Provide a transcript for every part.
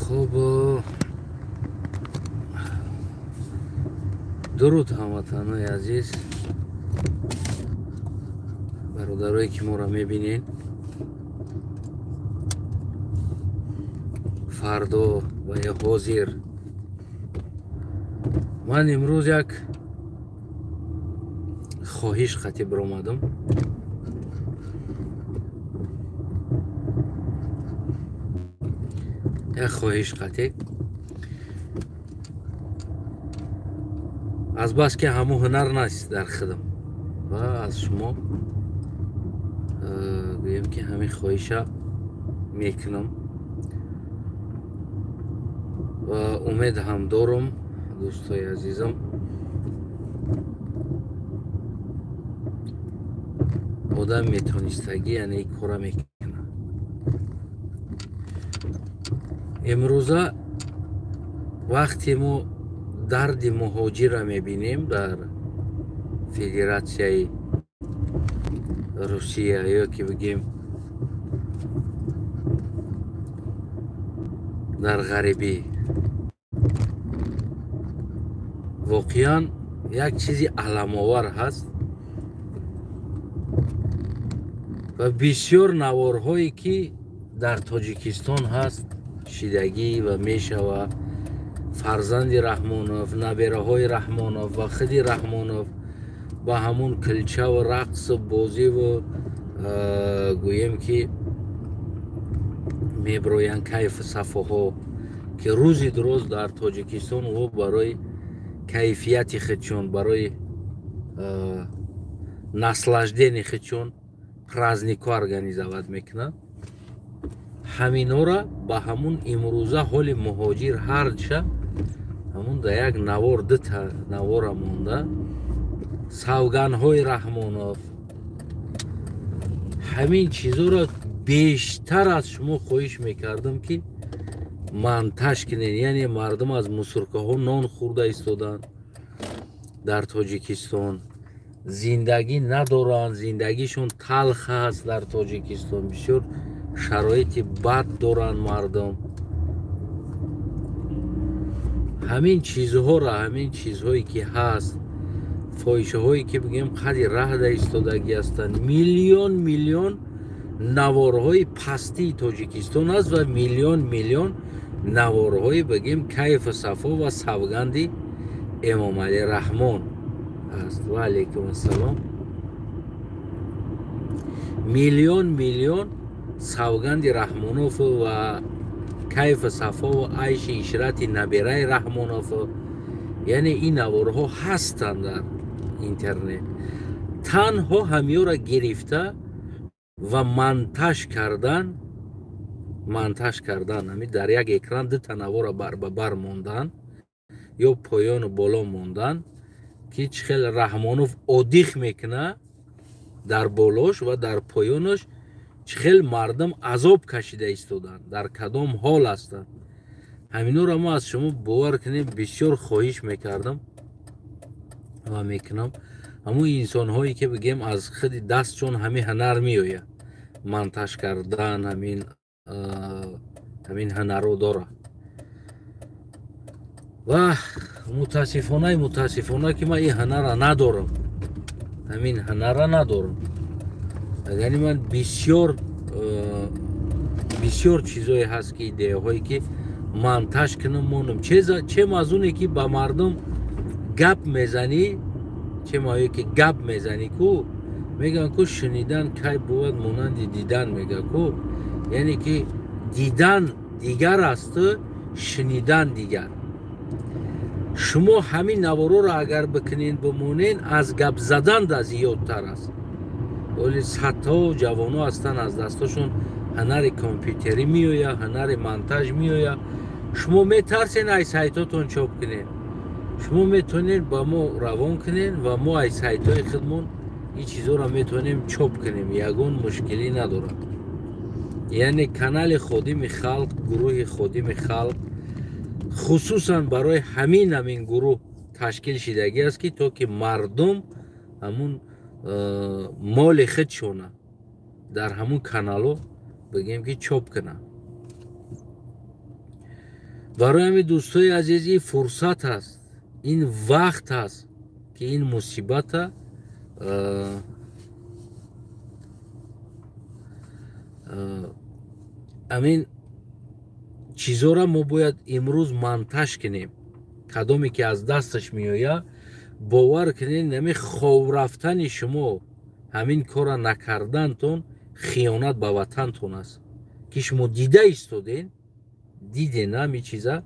خب درود هموطنان عزیز، برادرایی که ما را میبینین. فردا و یا حاضر من امروز یک خواهش خطیب را آمدم. یک خواهش خطیب از بس که همو هنر نیست در خدم و از شما گویم که همین خواهش میکنم و امید هم دارم دوستای عزیزم آدم میتونستگی یعنی این کارا میکنه. امروزه وقتی ما درد مهاجر را میبینیم در فدراسیای روسیه یا که بگیم در غربی، واقعا یک چیزی علم‌آور هست و بسیار نوارهایی که در تاجیکستان هست شیدگی و میشوه فرزند رحمانوف، نبیره های رحمانوف و خودی رحمانوف با همون کلچه و رقص و بازی و گویم که میبروین کیف صفحه که روزی درست در تاجیکستان و برای کیفیت خودشون، برای наслаждение خودشون праздник организовать میکنن. همین را با همون امروزه حال مهاجر هرچه همون در یک نوار دوتا نوار مونده سوگن های رحمانوف همین چیزا را بیشتر از شما خواهش میکردم که منتش کنین. یعنی مردم از مسرکه ها نان خورده ایستادن در تاجیکستان، زندگی ندارن، زندگیشون تلخ است در تاجیکستان، بسیار شرایط بد دارن مردم. همین چیزها را، همین چیزهایی که هست، فاحشه هایی که بگیم قدی ره در ایستادگی هستند، میلیون میلیون نوارهای پستی تاجیکستان است و میلیون میلیون نوارهای بگیم کیف صفا و سوگندی امام علی رحمان است. و علیکم السلام. میلیون میلیون سوگند رحمانوف و کیف صفا و عیش اشرت نبیره رحمانوف، یعنی این نوارها هستند در اینترنت. تنها همیو را گرفته و منتش کردن همین در یک اکران دو تا نوار بر به بر موندن یا پایان و بالا موندن که چخیل رحمانوف آدیخ میکنه در بالاش و در پایانش چخیل مردم عذاب کشیده ایستادن، در کدام حال هستند. همینو را ما از شما باور کنیم بسیار خواهش میکردم و میکنم. همون انسان هایی که بگیم از خود دست چون همین هنر میویه منتش کردن، همین هنر رو داره و متاسفانه که من این هنر را ندارم، همین هنر را ندارم. یعنی من بسیار چیزایی هست که ایده هایی که منتش کنم مونم چه مازونه که با مردم گپ میزنی، چه مایه که گپ میزنی کو میگن کو شنیدن کی بود مانند دیدن میگه کو، یعنی که دیدن دیگر است، شنیدن دیگر. شما همین نوارو را اگر بکنین بمونین از گپ زدن دا زیادتر است. ولی صدها جوانو هستن از دستاشون هنر کامپیوتری میویا، هنر مونتاژ میویا. شما میترسین ای سایتاتون چاپ کنین، شما میتونین با ما روان کنین و ما ای سایت های خودمون این چیزا را میتونیم چاپ کنیم، یگون مشکلی نداره. یعنی کانال خودم خلق، گروه خودم خلق خصوصا برای همین گروه تشکیل شدگی است که تا که مردم همون مال خودشونه در همون کانالو بگیم که چاپ کنن. برای همین دوستای عزیز این فرصت هست، این وقت هست که این مصیبت امین چیزا را ما باید امروز منتج کنیم. کدامی که از دستش میآید باور کنین نمی خواب رفتن شما همین کار نکردنتون خیانت به وطنتون است که شما دیده ایستادین، دیدین همین چیزا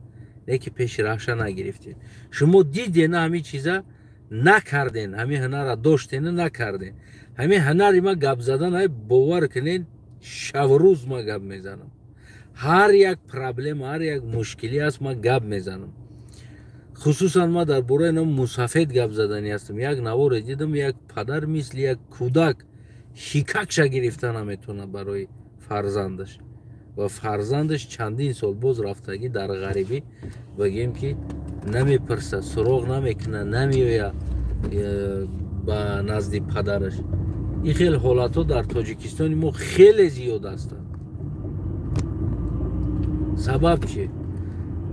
لیکن پیش رخش نگرفتین. شما دیدین همین چیزا نکردین، همین هنر را داشتین نکردین. همین هنری ما گپ زدن باور کنین شب و روز ما گپ میزنم. هر یک پرابلم، هر یک مشکلی است ما گپ میزنم. خصوصا ما در باره مسافت گپ زدنی هستم. یک نوار دیدم یک پدر مثل یک کودک شیککش گرفتن نمیتونه برای فرزندش و فرزندش چندین سال باز رفتگی در غریبی بگیم که نمیپرسه، سراغ نمیکنه، نمیویه به نزد پدرش. این خیلی حالت ها در تاجیکستان ما خیلی زیاد هستند. سبب چیه؟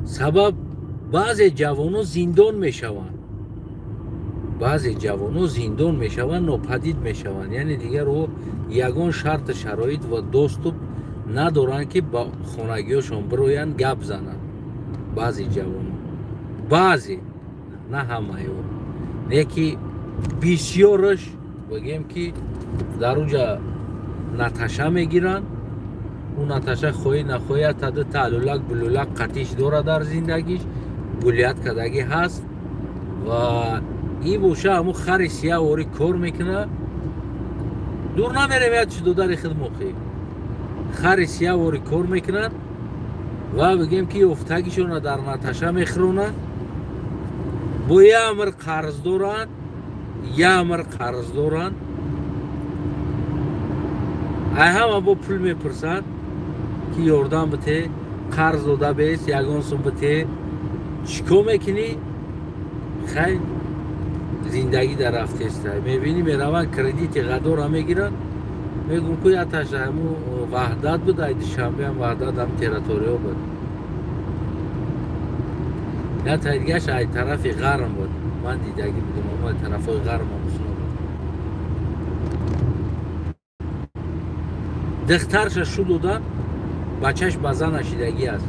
سبب بعضی جوانو زندان میشوند، بعضی جوانو زندان میشوند، ناپدید میشوند. یعنی دیگر او یگان شرط شرایط و دوست ندارن که با خانگیشون بروین گپ زنن. بعضی جوانو، بعضی نه همه او، یکی بسیارش بگیم که در اونجا نتشه میگیرن. اون نتشه خواهی نخواهی تده تعلولک بلولک قطیش داره در زندگیش، گلیت کدگی هست و این بوشه همون خری سیاه واری کار میکنه. دور نمیرم یاد شدو در خود موقعی خری سیاه واری کار میکنن و بگیم که افتگیشون در نتشه میخرونن. با یه امر قرض دارن، یه امر قرض دارن. ای همه با پول میپرسن که یاردم بته، قرض داده بیست، یگان سون بته، چیکو میکنی؟ خیلی زندگی در رفته است. میبینی میرون کردیت قدار هم میگیرن، میگم که یا تشه همون وحدت بود، ایدی شنبه هم وحدت هم تیراتوریا بود، یا تایدگهش ای طرف غرم بود. من دیدگی بودم اما طرف های غرم هم بسنو بود. دخترش شو دادن بچهش بزن اشیدگی است.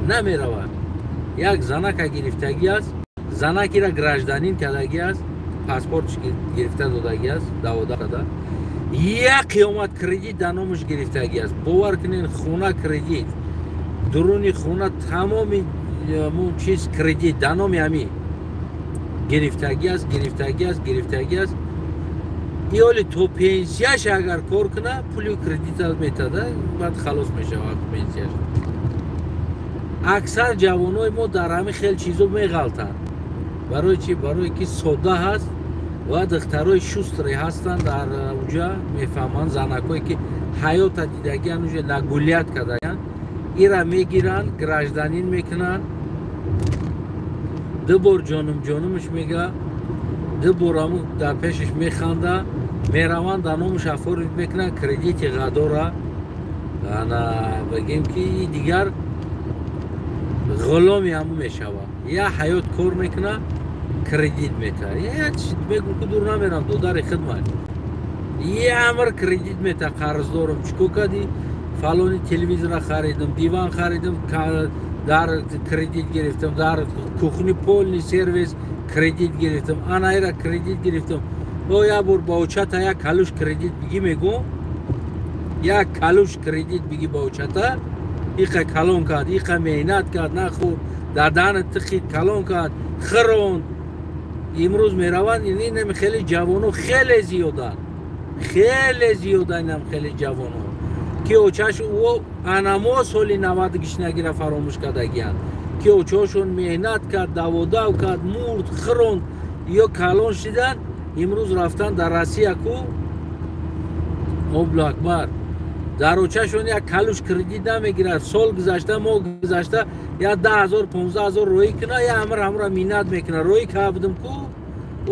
نمیروند. یک زنک گرفتگی است، زنکی را گراجدانین کردگی است، پاسپورت گرفته دادگی است، داوده کرده. یک قیامت کردیت در نامش گرفتگی است. باور کنین خونه کردیت، درونی خونه تمامی چیز کردیت در نام همی گرفتگی است. ایالی تو پنسیاش اگر کار کنه پولی کردیت از میتاده، بعد خلاص میشه وقت پنسیاش. اکثر جوانای ما در همین خیلی چیزو میغلطن. برای چی؟ برای که ساده هست و دخترای شستری هستن در اونجا میفهمن. زنکایی که حیات دیدگی اونجا نگولیت کردن ایرا میگیرن، گراجدانین میکنن. دو بار جانمش میگه، دو بار همون در پیشش میخنده، میروان در نامش افورید میکنن کردیت قداره. بگیم که دیگر غلامی همون میشوه. یا حیات کار میکنه کردیت میکنه. یا میگم که دور نمیرم دو در خدمت، یه امر کردیت میته. قرض دارم چکو کردی؟ فلانی تلویزیون خریدم، دیوان خریدم، در کردیت گرفتم، در کوخنی پولنی سرویس کردیت گرفتم، آنایی را کردیت گرفتم. با یا بور باوچتا یا کلوش کردیت بگی میگم، یا کلوش کردیت بگی باوچتا ایقا کلون کرد، ایقا مهنت کرد، نخور در دهن تخید کلون کرد، خروند. امروز میروند این خیلی جوانو خیلی زیادن، اینم خیلی جوانو که اوچهش او انما سالی 90 گیش نگیره فراموش کردگیان که اوچهشون مهنت کرد، دوادو کرد، مرد، خروند یا کلون شدن. امروز رفتن در روسیه کو مبل اکبر در اوچهشون یک کلوش کردیت نمیگیره. سال گذشته ما گذشته یا 10,000 15,000 روی کنه یا همراه مینت میکنه. روی کردم کو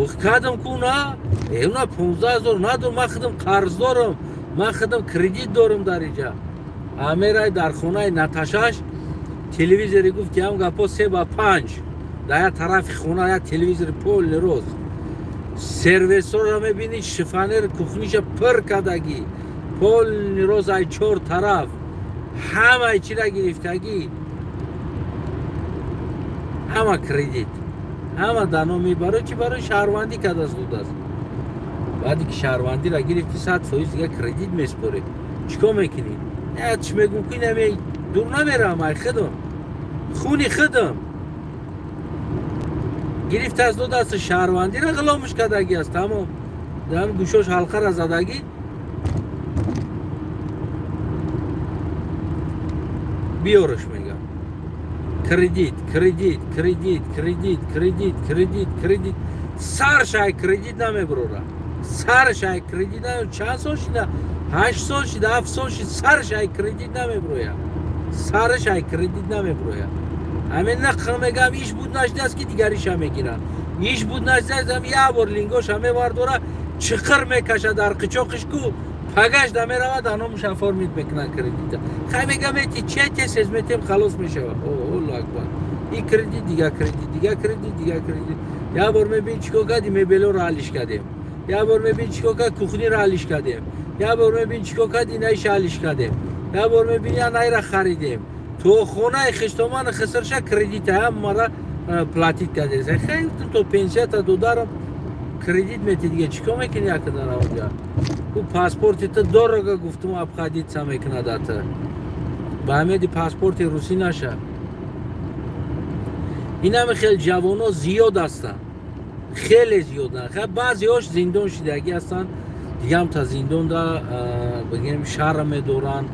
وقت کردم کو نه اینا 15,000 ندارم، من خودم قرض دارم، من خودم کردیت دارم در اینجا. Амерай дар хонаи Наташаш телевизори гуфт ки ҳам гапо 3 ба 5 дар як тарафи хона як телевизори полни роз сервисора мебини шифонер кухниша пир кардагӣ полни роз ай 4 тараф ҳамаи чира гирифтагӣ ҳама кредит ҳама дар номи барои чи барои шаҳрвандӣ кардааст будааст баъде ки шаҳрвандиро гирифти 100% дига кредит меспорӣ чикор мекунӣ ятш мегум ки наме дур намерам ай худам хуни худам гирифта аз ду дасти шаҳрвандиро ғиломиш кардагӣ аст тамом дар гӯшош ҳалқаро задагӣ биёраш мегам кредит кредит кредит кредит кредит кредит кредит саршай кредит намебурора саршай кредит намебурора чанд сол шида 8 сол шида 7 сол шида саршай кредит намебуроя саршай кредит намебуроя ҳамин нақл мегам иш буд нашидааст ки дигариша мегирад иш буд нашидааст як бор лингоша мевардора чиқир мекаша дар қичоқиш ку пагаш да меравад аномуш оформит мекунад кредита хай мегам эти чете сезметем халос мешавад олло акбар и кредит дига кредит дига кредит дига кредит як бор мебин чикор кардем мебелоро ҳалиш кардем як бор мебин чикор кард кухниро ҳалиш кардем як бор мебин чикор кард инаиша ҳалиш кардем як бор мебин я найра харидем то хонаи хиштомани хисрша кредита ҳамара платит кардем хай то пенсията додарам кредит мети дига чикор мекунӣ якадар онҷа ӯ паспортита дорога гуфтум абхадитса мекунадата ба ҳамеди паспорти русӣ наша инами хеле ҷавоно зиёд ҳастанд хеле зиёданд баъзеҳош зиндон шидагӣ ҳастанд дигам та зиндонда бигем шарм медоранд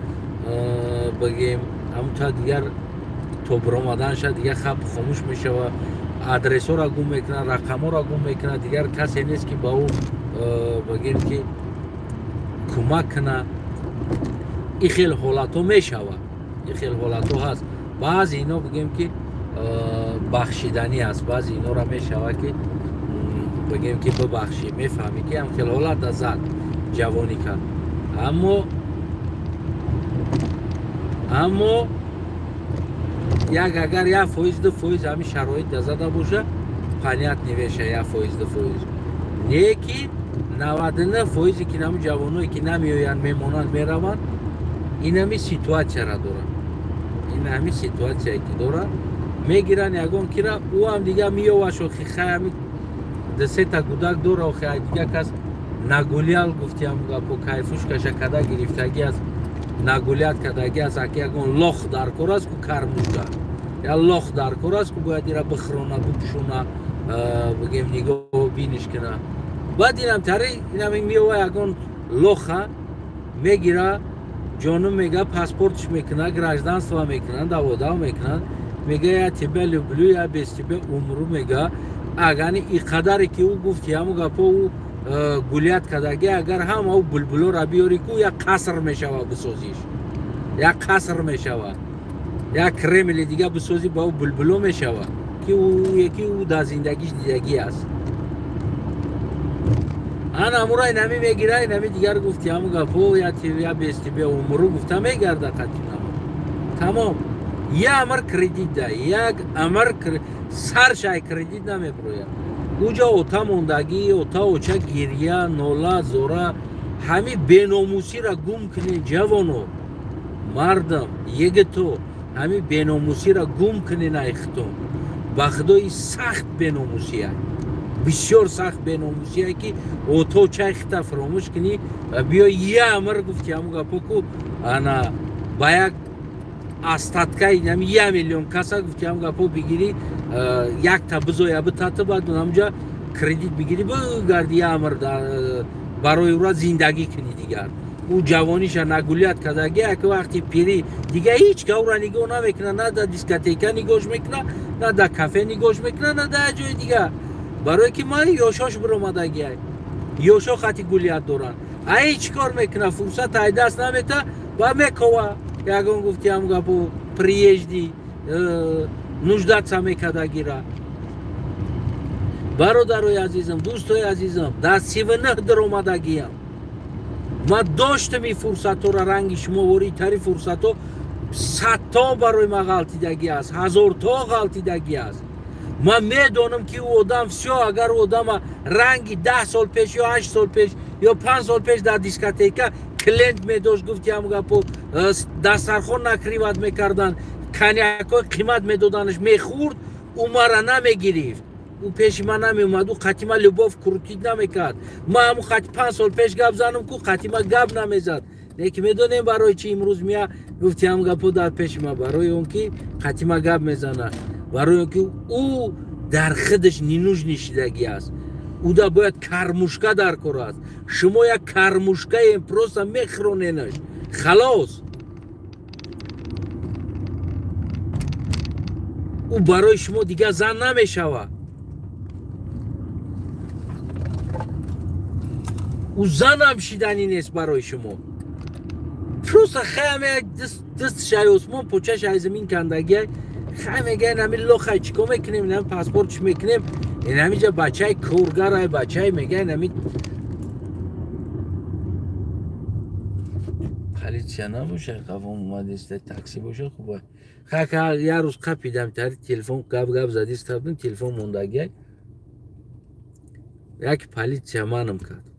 бигем ҳамута дигар то биромаданша дигар хаб хомӯш мешавад адресҳоро гум мекунад рақамҳоро гум мекунад дигар касе нест ки ба ӯ бигем ки кӯмак кунад ин хел ҳолатҳо мешавад ин хел ҳолатҳо ҳаст баъзе ино бигем ки бахшиданӣ аст баъзе инора мешавад ки бигем ки бибахшӣ мефаҳмӣ ки ҳам хел ҳолата зад ҷавонӣ кард аммо як агар 1% ҳамин шароит дазада боша панят невеша 1% не ки 99% ки намо ҷавоное ки намеоянд мемонанд мераванд ин ҳами ситуатсияра дорад ин ҳами ситуатсияе ки дорад мегиранд ягон кира ӯ ҳам дига миёваш охи хай ҳами дусета гудак дора охи дига кас нагулиял гуфтиам гапо кайфуш каша када гирифтагӣ аст нагулият кардагӣ аст аки ягон лох дар кор аст ку кар мурда я лох дар кор аст ку бояд ира бихрона бупушона бигем нигоҳ биниш куна баъд инам тари инам миёва ягон лоха мегира ҷонум мега паспортш мекуна гражданство мекунанд даводав мекунанд мега я тебе люблю я без тебе умру мега агани иқадаре ки ӯ гуфти ҳамун гапо ӯ гулият кардагӣ агар ҳама ӯ булбулора биёри ку як қаср мешавад бисозиш як қаср мешавад як кремли дига бисозӣ ба ӯ булбуло мешавад ки ӯ яки ӯ дар зиндагиш дидагӣ аст ан амура инами мегира инами дигар гуфти ҳамун гапо я без тебе умру гуфта мегарда қатинам тамом я амр кредит да як амр саршай кредит намебурояд уҷа ота мондагӣ ота оча гирья нола зора ҳами беномусиро гум кунед ҷавоно мардам егито ҳами беномусиро гум кунед айхтон ба худои сахт беномусия бисёр сахт беномусия ки ото чайхта фаромӯш кунӣ биё я амр гуфти ҳамун гапо ку ана ба як астаткаи ҳами 1 миллион каса гуфти ҳамун гапо бигирӣ якта бизоя битатибад ҳамҷа кредит бигирӣ бигарди амр барои ӯра зиндагӣ кунӣ дигар ӯ ҷавониша нагулият кардагӣ як вақти пирӣ дига ҳеҷ ка ӯра нигоҳ намекунад на да дискотека нигоҳш мекунад на да кафе нигоҳш мекунад на да ҷои дига барое ки ма ёшош биромадагӣ ёшо хати гулият доранд ай чӣ кор мекунад фурсат ай даст намета ба мекова ягон гуфти ҳам гапо приезди нуждатса мекардагира бародарои азизам дӯстои азизам дар 39 даромадагиам ما داشتم این فرصت را رنگ شما وری تری فرصت ها 100 تا برای ما غلطیدگی است 1000 تا غلطیدگی است من میدونم که او آدم اگر او آدم رنگ 10 سال پیش یا 8 سال پیش یا 5 سال پیش در دیسکوتیکا کلینت میداشت گفتی هم گپو دسترخوان نکریوت میکردن کنیک های قیمت میدادنش میخورد او مرا نمیگریفت او پیش من نمیومد او قطیما لباف کروتید نمیکرد ما همون خطی 5 سال پیش گپ زنم که قطیما گپ نمیزد لیکن میدونیم برای چی امروز میا گفتی هم گپو در پیش ما برای اون که قطیما گپ میزنه برای اون که او در خودش نینوش نشیدگی است او دا باید کرموشکا در کار است شما یک کرموشکا امپروز میخرونینش خلاص او برای شما دیگه زن نمیشوه او زن هم شیدنی نیست برای شما پروسا خیلی دست شای عثمان پوچه شای زمین کندگی خیلی میگه نمی لخه چیکو میکنیم نمی پاسپورتش میکنیم این همیجا بچه های کورگر های بچه های میگه نمی خلید چه نموشه قفم اومده است تاکسی باشه خوبه خیلی یه روز قپیدم تاری تلفن گب زدی استفدم تلفن موندگی یک پلیت چه منم کرد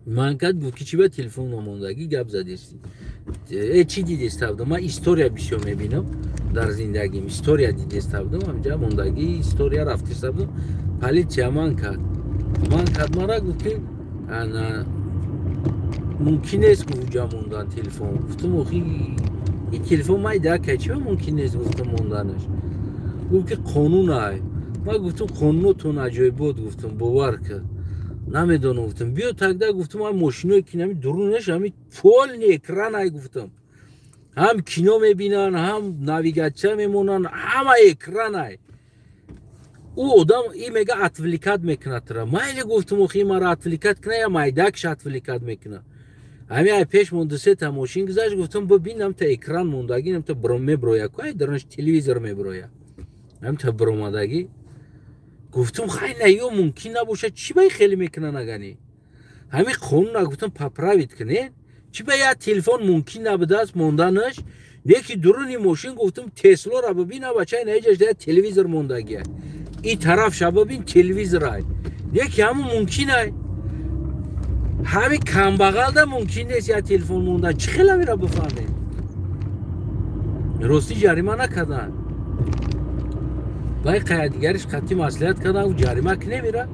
من کرد گفت که چی به تلفن موندگی گپ زدیستی چی دیدی استفدم من استوریا بیشو میبینم در زندگیم استوریا دیدی استفدم همینجا موندگی استوریا رفتی استفدم پلیت چه من کرد مرا گفت که ممکن نیست که اونجا موندن تلفن گفتم اخی این تلفن من درک چه ممکن نیست گفتم موندنش گفت که قانون های من گفتم قانون تو نجای بود گفتم باور کرد نمیدونم گفتم بیا تکده گفتم من ماشینو که نمی درونش همی پول اکران های گفتم هم کینو میبینن هم ناویگاچه میمونن همه اکران های او آدم این میگه اتفلیکت میکنه ترا من گفتم اخی مرا اتفلیکت کنه یا مایدکش اتفلیکت میکنه همین ای پیش مونده سه تا ماشین گذاشت گفتم ببینم تا اکران موندگی نم تا برم میبرویا کوی درنش تلویزیون میبرویا هم تا برمادگی گفتم خیلی نیو ممکن نباشه چی بای خیلی میکنه نگنی همین قانون گفتم پاپراویت کنین چی بای تلفن ممکن نبوده است موندنش یکی درونی ماشین گفتم تسلا را ببین بچه نیجاش ده تلویزیون موندگی این طرف شب ببین تلویزیون یکی همون ممکنه همین کم بغل ده ممکن نیست یا تلفن موندن چی خیلی میره بفهمه راستی جریمه نکردن باید قیادیگرش خطی مسئولیت کردن و جریمه که نمیره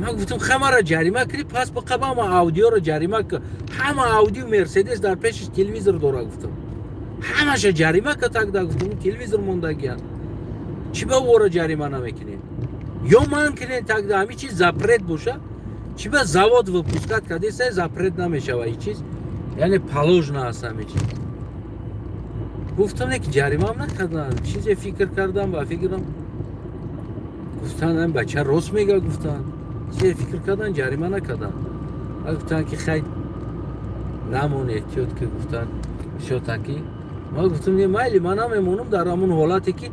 من گفتم خمه را جریمه کردی پس با قبل همه اودیو را جریمه کرد همه اودیو مرسیدس در پیشش تلویزیون داره گفتم همش جریمه که تک ده گفتم تلویزیون موندگی هست چی با او را جریمه نمیکنین یا من کنین تک ده همین چیز زپرت باشه چی به زواد و پوسکت کرده سه زپرت نمیشه و این چیز یعنی پالوژ نه هست همین چیز گفتم نه که جریمه هم نکردن چیزی فکر کردم و فکرم گفتن این بچه راست میگه گفتن چیزی فکر کردن جریمه نکردن گفتن که خیلی نمون احتیاط که گفتن شد تکی ما گفتم یه مایلی من هم امونم در همون حالتی که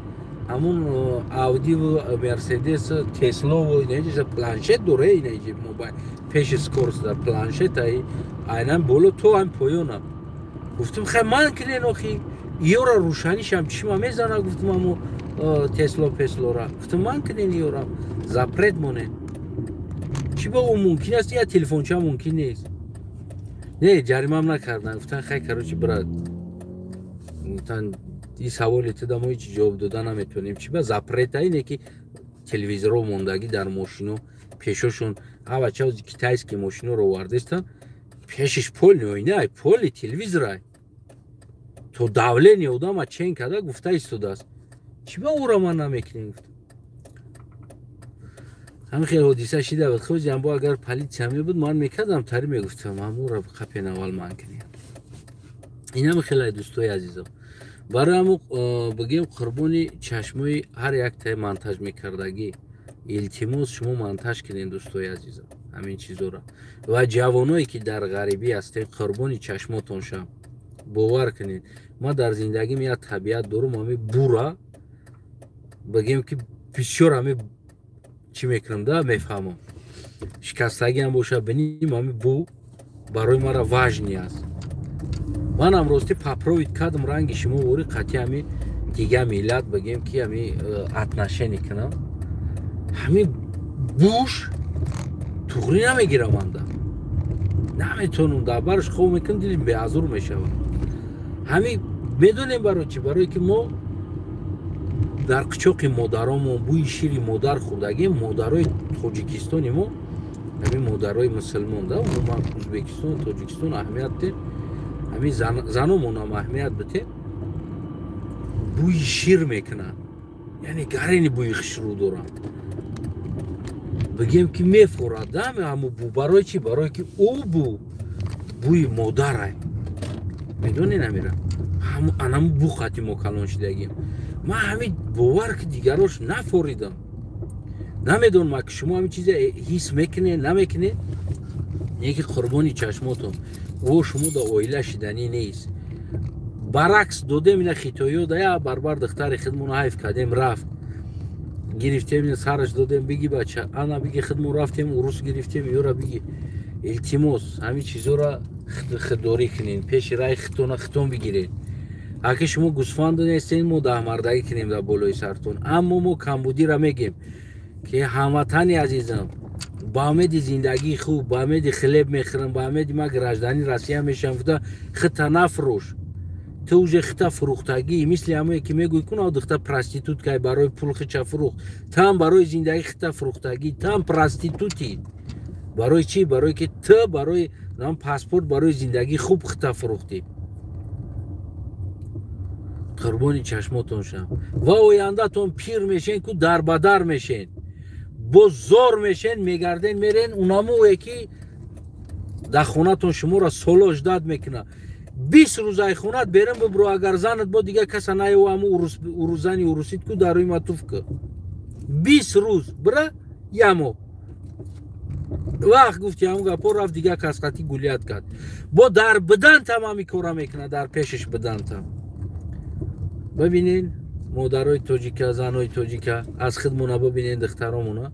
همون اودی و مرسیدس تسلا و اینجا پلانشت دوره اینجا موبایل پیش سکورس در پلانشت های اینم بولو تو هم پایونم گفتم خیلی من کنین اخی یه را روشنیش هم چشم میزنه گفتم همون تسلا پسلا را گفتم من کنین یه را زپرت مونه چی با اون ممکن است یا تلفن چه ممکن نیست نه جریمه هم نکردن گفتن خیلی کروچی برد گفتن این سوال اتدام هیچ جواب دادن نمیتونیم چی با زپرت اینه که تلویزیون رو موندگی در ماشینو پیششون ها بچه ها که تایست که ماشینو رو واردستن پیشش پول نوینه پول تلویزیون تو داوله نیودم و چین کده گفته ایستوده است چی با او را من نمیکنیم همین خیلی حدیثه شیده بود خوش جنبا اگر پلیت چمی بود من میکردم تری میگفتم همون را قپین اول من کنیم این هم خیلی دوستای عزیزم برای همون بگیم قربانی چشمای هر یک تای منتج میکردگی التماس شما منتج کنین دوستای عزیزم همین چیزا را و جوانایی که در غریبی هستین قربانی چشماتون شم باور کنین ما در زندگی می طبیعت دارم همه بورا بگیم که بسیار همه چی میکنم ده میفهمم شکستگی هم باشه بینیم همه بو барои мара важни аст. ман амрости папровид кардам ранги шумо вори қатъи ҳами дига миллат бигем ки ҳами отношение кунам. ҳами буш туғрӣ намегирам анда. наметонам дар бараш хоб мекунам, дилим беазур мешавад. ҳами медонем барои чӣ? барое ки мо дар қичоқи модаромон бӯи шири модар хӯрдагем. модарои тоҷикистони мо ҳамин модарои мусулмон да умуман ӯзбекистон тоҷикистон аҳамият дем, ҳамин заномонам аҳамият битем, бӯи шир мекунанд, яъне гарени бӯи хушрӯ доранд. бигем ки мефурад да ҳаму бӯ. барои чӣ? барое ки ӯ бӯи модарай. медонед амира анаму бӯ қатъи мо калон шудагем. ман ҳамин бовар ки дигарош нафоридам. намедонам ки шумо ҳамин чизе ҳис мекунед намекунед. яке қурбони чашмотон о шумо да оила шиданӣ нест. баръакс додем ина хитоиё да я барбар духтари худмон ҳайф кардем рафт. гирифтем ина сараш додем биги бача ана биги худмон рафтем урус гирифтем ёра биги илтимос ҳамин чизора худдорӣ кунед, пеши раи хитона хитон бигиред. аки шумо гӯсфанду нестен мо даҳмардагӣ кунем дар болои сартон. аммо мо камбудиро мегем ки ҳамватани азизам ба умеди зиндагии хуб, ба умеди хлеб мехӯрам, ба умеди ма граждани Россия мешавам гуфта хита нафурӯш. ту уже хита фурӯхтагӣ мисли ҳамое ки мегӯй куна духта проституткай барои пул хича фурӯхт. там барои зиндагӣ хита фурӯхтагӣ, там проститутӣ. барои чӣ? барое ки ту барои паспорт барои зиндагии хуб хита фурӯхтӣ. қурбони чашмотон шавам. ва ояндатон пир мешен ку дарбадар мешен, боз зор мешен, мегарден мерен унамое ки дар хонатон шуморо соло ждат мекуна. 20 рӯзаи хонат берем бибро, агар занат бо дига каса наёваму урузани урусит ку дар рӯи ма туф ку. 20 рӯз бира ямо вақт гуфти ҳамун гапо рафт дига касқати гулият кард. бо дар бидантам ҳами кора мекуна, дар пешиш бидантам. бибинен модарои тоҷика, занои тоҷика аз худмона бибинен духтаромона.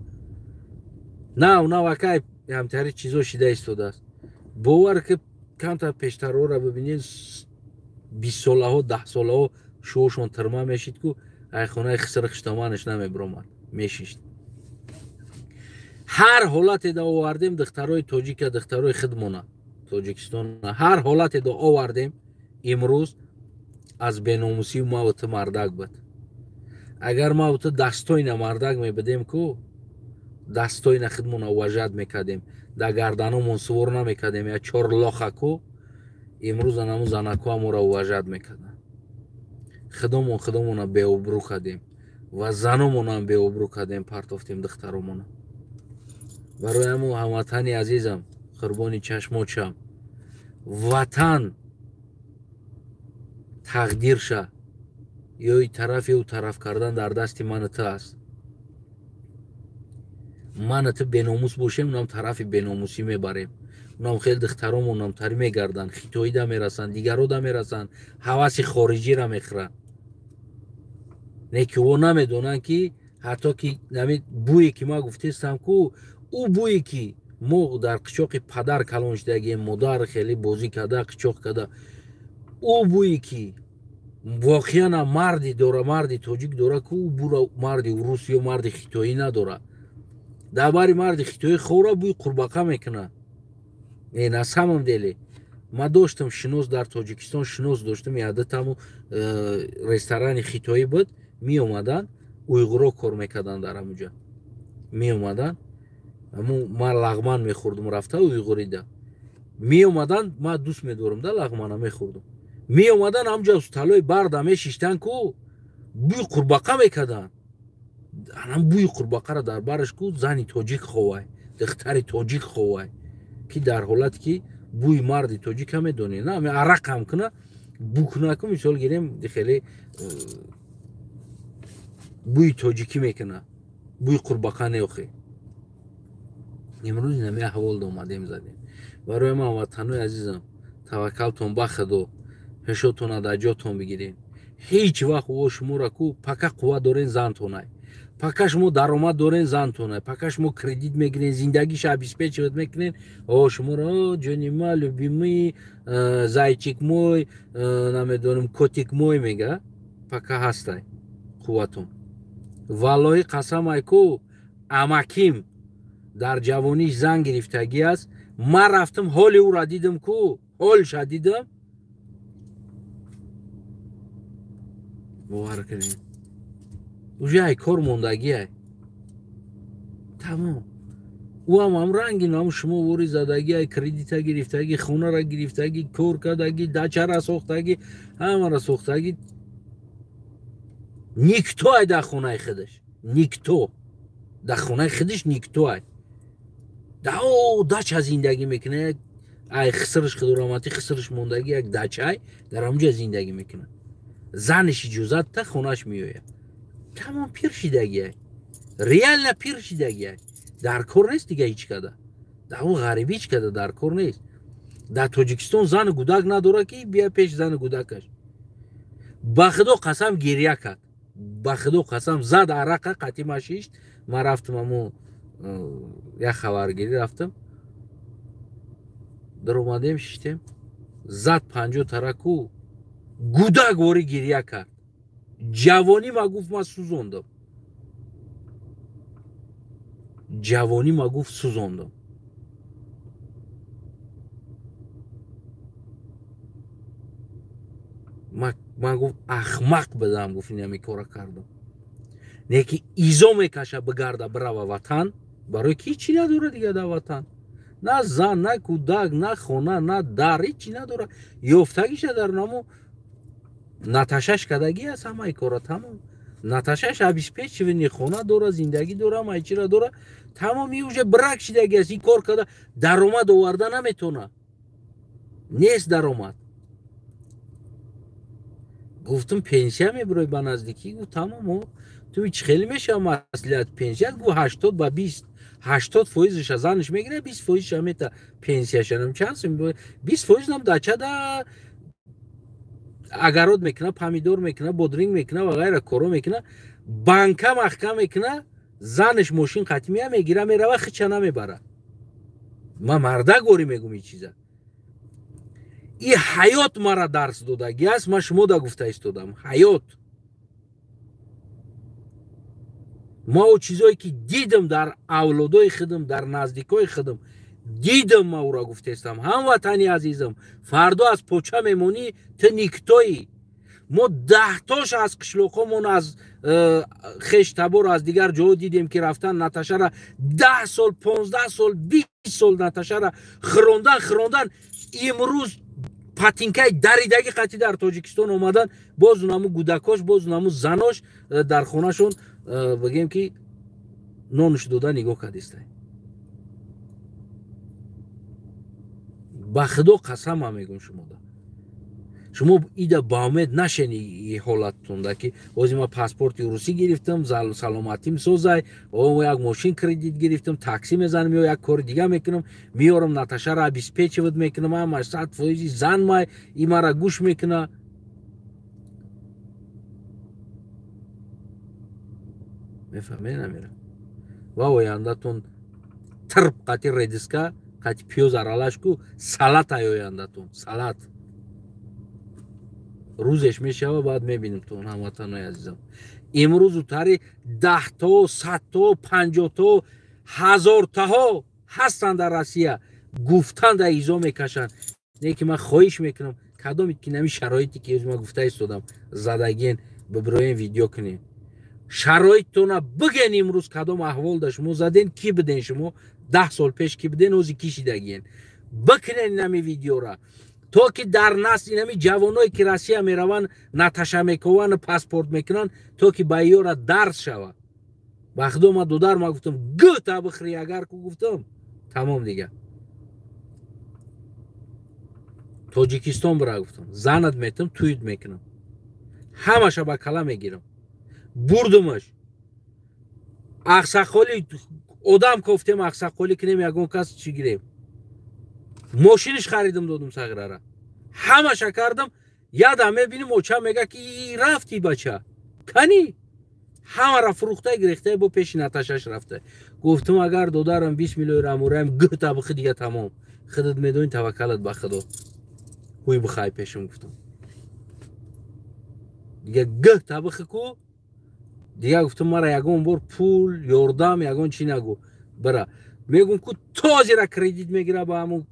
на вакай ҳамтари чизо шида истодааст. бовар ки камтар пештарора бибинен 20 солаҳо 10 солаҳо шуошон тирма мешид ку айхонаи хисри хиштоманаш намебиромад мешишт. ҳар ҳолате да овардем духтарои тоҷика, духтарои худмона тоҷикистон, ҳар ҳолате да овардем имрӯз аз беномусӣ ма ва ту мардак буд. агар ма ва ту дастойна мардак мебудем ку дастойна худмона важат мекардем, да гарданомон сувор намекардем я чор лоха ку имрӯз анаму занаку амора важат мекарданд. худомона беобрӯ кардем ва заномонам беобрӯ кардем, партофтем духтаромона. барои ҳамон ҳамватани азизам, қурбони чашмотшам, ватан тақдирша ёи тарафи ӯ тараф кардан дар дасти ману ту аст. ману ту беномус бошем, унам тарафи беномусӣ мебарем. унам хеле духтаромон намтарӣ мегарданд, хитоӣ да мерасанд, дигаро да мерасанд, ҳаваси хориҷиро мехӯранд. не ки во намедонанд ки ҳатто ки бӯе ки ма гуфтестам ку ӯ бӯе ки мо дар қичоқи падар калон шудагем, модар хеле бозӣ карда қичоқ карда, ӯ бӯе ки воқеан марди дора, марди тоҷик дора ку ӯ бӯра марди урус ё марди хитоӣ надора. дар бари марди хитоӣ хора бӯи қурбақа мекуна. на самом деле ма доштам шинос дар тоҷикистон, шинос доштам ядатаму ресторани хитоӣ буд. меомаданд уйғуро кор мекарданд дар ҳамуҷа. меомаданд ма лағман мехӯрдум, рафта уйғурида меомаданд, ма дӯст медорам да лағмана мехӯрдум. меомаданд ҳамҷа усталои барда мешиштанд ку бӯи қурбақа мекарданд. анам бӯи қурбақаро дар бараш ку зани тоҷик ховай, духтари тоҷик ховай, ки дар ҳолате ки бӯи марди тоҷика медонӣ. на арақам куна букуна ку мисол гирем хеле бӯи тоҷикӣ мекуна, бӯи қурбақа неохӣ. имрӯз нами аҳвол омадем задем. барои ман ватанои азизам, таваккалтон ба худо, ҳешотона дар ҷотон бигирен. ҳеҷ вақт во шуморо ку пака қувват дорен зантонай, пока шумо даромад дорен зантона, пока шумо кредит мегирен, зиндагиша обеспечивать мекунен, о шуморо ҷони ма любимый зайчик мой, намедонам котик мой мега, пока ҳастай қувватум. Валлоҳи қасам айку амаким дар ҷавониш зан гирифтагӣ аст. Ман рафтам ҳоли ӯро дидам ку ҳолша дидам. бовар кунед уже ай кор мондагӣ ай тамом. ӯ ҳам рангин ҳам шумо вори задагӣ ай кредита гирифтагӣ, хонара гирифтагӣ, кор кардагӣ, дачара сохтагӣ, ҳамара сохтагӣ. никто ай дар хонаи худаш, никто дар хонаи худаш никто ай дача зиндагӣ мекуна. ай хисраш худораматӣ хисраш мондагӣ як дачай дар ҳамҷа зиндагӣ мекуна. занаш иҷозат та хонаш меояд. тамом пир шидагӣ ай реально пир шидагӣ ай дар кор нест дига ҳеҷ када. даво ғарибӣ ҳеҷ када дар кор нест. дар тоҷикистон зану гудак надора ки бия пеш зану гудакаш. ба худо қасам гирья кард, ба худо қасам зад арақа қатима шишт. ман рафтам аму як хабаргирӣ рафтам, даромадем шиштем, зад 50 тараку гудак вори гирья кард. ҷавонӣ ма гуфт ман сӯзондам, ҷавонӣ ма гуфт сӯзондам. ман гуфт ахмақ бадам, гуфт ин ҳами кора кардам. не ки изо мекаша бигарда бирава ватан, барои ки ҳичи надора дига дар ватан. на зан, на кӯдак, на хона, на дар, ҳичи надора. ёфтагиша дар намо наташаш кадагӣ аст ҳамаи кора. тамом наташаш обеспечивани хона дора, зиндагӣ дора, ҳамаичира дора. тамом и уже брак шидагӣ аст. ин кор када даромад оварда наметона, нест даромад. гуфтам пенсия мебарои ба наздикӣ. гуфт тамом ту чӣ хеле мешава маслиҳат пенсия. гуфт 80 ба 20, 80% занаш мегира, 20% мета пенсияшанам чанд сум 20% нам дачада агарод мекуна, помидор мекуна, бодринг мекуна ва ғайра коро мекуна. банка махка мекуна, занаш мошин қатимия мегира, мерава хича намебара. ма марда гори мегум ин чиза. и ҳаёт мара дарс додагӣ аст. ман шумо да гуфта истодам ҳаёт. ма о чизое ки дидам дар авлодои худам, дар наздикои худам дидам, ма ӯра гуфтаистам. ҳамватани азизам, фардо аз поча мемонӣ, ту никтоӣ. мо 10тош аз қишлоқҳомон аз хештабор аз дигар ҷоҳо дидем ки рафтан наташара 10 сол 15 сол 20 сол наташара хирондан имрӯз патинкаи даридагӣ қатӣ дар тоҷикистон омадан, боз наму гудакош, боз наму занош дар хонашон бигем ки нонуш дода нигоҳ кардистай. ба худо қасам ма мегӯм шумода. шумо ида ба умед нашени и ҳолаттонда ки ҳозир ман паспорти русӣ гирифтам, саломатим созай, як мошин кредит гирифтам, такси мезанам ё як кори дига мекунам, меорам наташара обеспечиват мекунам, ҳамаш 100% зан май и мара гӯш мекуна. мефаҳмед намера ва ояндатон тирб қати редиска, қати пиёз аралашку салат ай ояндатон салат рӯзеш мешава. баъд мебинем тон ҳамватанои азизам. имрӯзу тари 10то 100то 50то 1000таҳо ҳастанд дар Россия, гуфтан да изо мекашанд. не ки ман хоҳиш мекунам кадоми ки нами шароите ки ман гуфта истодам задагиен бибироен видео кунем. шароиттона биген имрӯз кадом аҳволда шумо заден, ки биден шумо 10 сол пеш ки биден, ҳозир ки шидагиен. бикунен нами видеора то ки дар насли нами ҷавоное ки Россия мераванд наташа мекованд, паспорт мекунанд, то ки ба ёра дарс шава. ба худо ма додар ма гуфтам гӯта бихӯри агар ку гуфтам тамом дига. тоҷикистон бира гуфтам занат метам, туйд мекунам, ҳамаша ба кала мегирам. бурдумаш ақсақоли одам кофтем, ақсақоли кунем, ягон кас чӣ гирем. мошиниш харидам додам сағирара, ҳамаша кардам. ядам мебиним оча мега ки рафти бача кани همه را فروخته گرفته با پیش نتاشش رفته. گفتم اگر دادارم 20 میلیون امورم گه تا بخ دیگه تمام. خودت میدونی توکلت به خدا. کوی بخای پیشم گفتم. دیگه گه تا بخ کو دیگه گفتم مرا یگون بار پول یاردم یگون چی نگو برا میگم کو تازه را کردیت میگیره با همون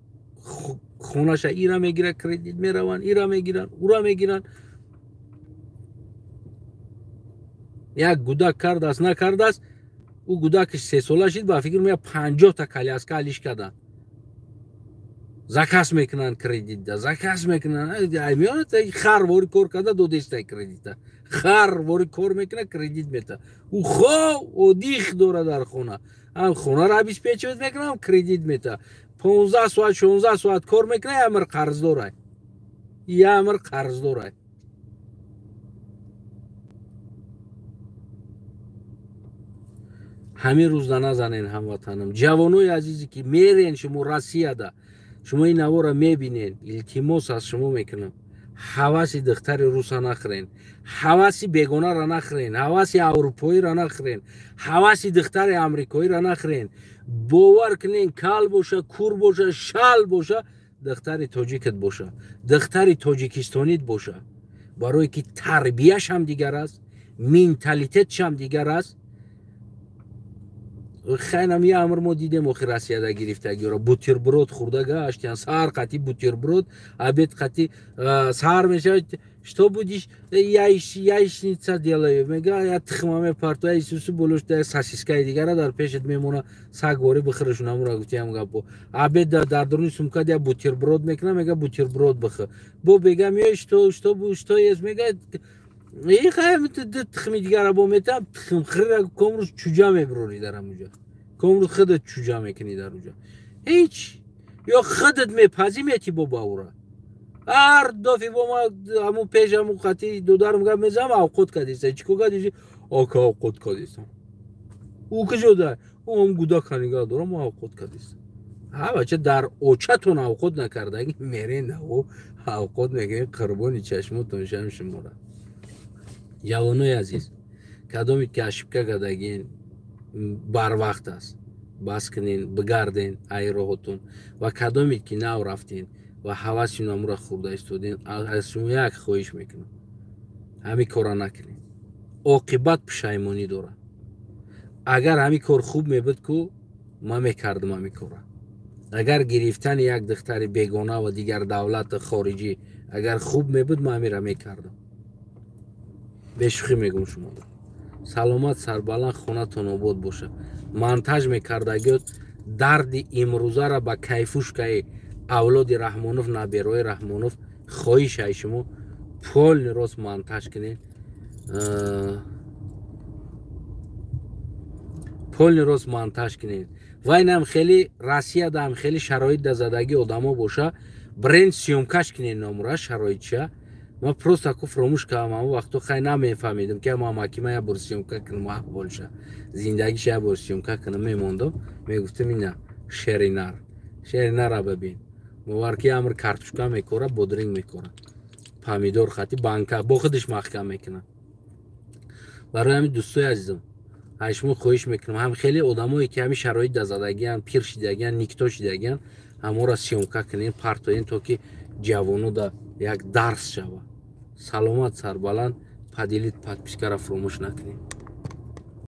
خونش ایرا میگیره کردیت میروان ایرا میگیرن اورا میگیرن یک گودک کرد است نکرد است او گودکش 3 ساله شد با فکر میاد 50 تا کالیاسکا لیش کردن زکاس میکنن کردیت ده زکاس میکنن میاد خر وری کار کرده دو دسته کردیت خر وری کار میکنه کردیت میده او خو او دیخ دوره در خونه هم خونه را 25 میکنه هم کردیت میده 15 ساعت 16 ساعت کار میکنه یا امر قرض داره یا امر قرض داره همین روز نزنین هموطنم جوانای عزیزی که میرین شما روسیه ده شما این نوارا میبینین التماس از شما میکنم حواس دختر روس را نخرین حواس بیگانه را نخرین حواس اروپایی را نخرین حواس دختر امریکایی را نخرین باور کنین کال باشه کور باشه شال باشه دختر تاجیکت باشه دختر تاجیکستانیت باشه برای که تربیهش هم دیگر است منتالیتش هم دیگر است خیلی یه امر ما دیدیم آخر روسیه دا گرفتگی را بوتربرود خورده گشتن سهر قطعی بوتربرود обед قطعی سهر میشه что будешь яичница делаю میگه یا تخمه پارتو ایسوسو بلوشته ساسیسکای دیگه در پیشت میمونه سگ واری بخورشون امورا گفتیم گپو обед در درون سومکا dia بوتربرود میکنه میگه بوتربرود بخور بو بگم یا что есть میگه این خیلی تخمی دیگر با میتم تخم خیلی کامروز چوجا میبروری در همونجا کامروز خودت چوجا میکنی در اونجا هیچ یا خودت میپذی میتی با باورا هر دفعه با ما همون پیش همون خطی دو دارم گم میزم اوقات کدیسته چیکو کدیسته آکا اوقات کدیستم او که جده او هم گودا کنیگاه دارم اوقات کدیسته ها بچه در اوچتون اوقات نکرده اگه میرین او اوقات میگه قربانی چشمتون شم شماره جوانای عزیز کدامی که اشبکه کردگین بر وقت است بس کنین بگردین ای راهتون و کدامی که نو رفتین و حواسین امورا خورده استودین از شما یک خواهش میکنم همین کارا نکنین عاقبت پشیمانی داره اگر همین کار خوب میبود کو ما میکردم همین کارا اگر گرفتن یک دختر بیگانه و دیگر دولت خارجی اگر خوب میبود ما همین را میکردم بشوخی میگم شما سلامت سربلند خونتون آباد باشه منتج میکردگیت درد امروزه را با کیفوش که اولاد رحمانوف نبیرای رحمانوف خواهش های شما پول راست منتج کنین پول راست منتج کنین و این هم خیلی روسیه ده هم خیلی شرایط ده زدگی آدم ها باشه برند سیومکش کنین ناموره شرایط شه ما پروست اکو فراموش کردم اما وقتو خیلی نمیفهمیدم که ما مکیمه یا برسیومکه کنم احوال شه زندگیش یا برسیومکه کنم میموندم میگفتم این شرینر را ببین موارکی امر کارتوشکا میکوره بودرینگ میکوره پامیدور خطی بانکا با خودش محکم میکنه برای همین دوستای عزیزم هشمو خواهش میکنم هم خیلی آدمایی که همین شرایط دزدگی ان پیر شدگی ان نیکتا شدگی ان همو را سیومکا کنین پارتوین تا که جوانو دا یک درس شوه سلامت سربلند پدیلیت پادپیسکا را فراموش نکنین